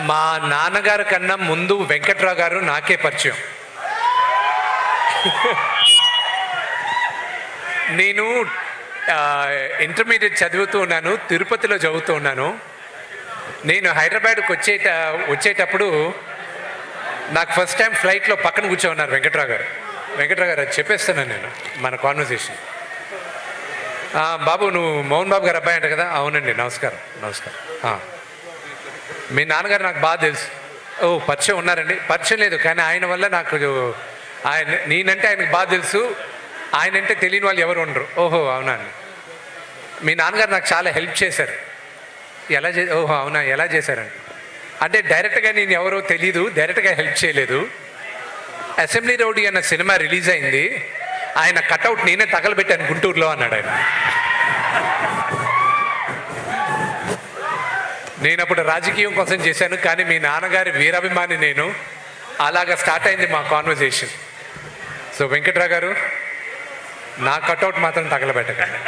మా నాన్నగారి కన్నా ముందు వెంకట్రావు గారు నాకే పరిచయం. నేను ఇంటర్మీడియట్ చదువుతూ ఉన్నాను, తిరుపతిలో చదువుతూ ఉన్నాను. నేను హైదరాబాద్కి వచ్చేటప్పుడు నాకు ఫస్ట్ టైం ఫ్లైట్లో పక్కన కూర్చోన్నారు వెంకట్రావు గారు. వెంకట్రావు గారు అది చెప్పేస్తున్నాను నేను మన కాన్వర్సేషన్. బాబు నువ్వు మోహన్ బాబు గారు అబ్బాయి అంట కదా? అవునండి, నమస్కారం నమస్కారం. మీ నాన్నగారు నాకు బాగా తెలుసు. ఓ పరిచయం ఉన్నారండి? పరిచయం లేదు, కానీ ఆయన వల్ల నాకు నేనంటే ఆయనకు బాగా తెలుసు. ఆయనంటే తెలియని వాళ్ళు ఎవరు ఉండరు. ఓహో అవునా అండి. మీ నాన్నగారు నాకు చాలా హెల్ప్ చేశారు. ఓహో అవునా, ఎలా చేశారండి అంటే డైరెక్ట్గా నేను ఎవరో తెలీదు, డైరెక్ట్గా హెల్ప్ చేయలేదు. అసెంబ్లీ రౌడీ అన్న సినిమా రిలీజ్ అయింది, ఆయన కట్అవుట్ నేనే తగలబెట్టాను గుంటూరులో అన్నాడు ఆయన. నేను అప్పుడు రాజకీయం కోసం చేశాను, కానీ మీ నాన్నగారి వీరాభిమాని నేను. అలాగా స్టార్ట్ అయింది మా కాన్వర్జేషన్. సో వెంకట్రావు గారు, నా కట్అవుట్ మాత్రం తగలబెట్టకండి.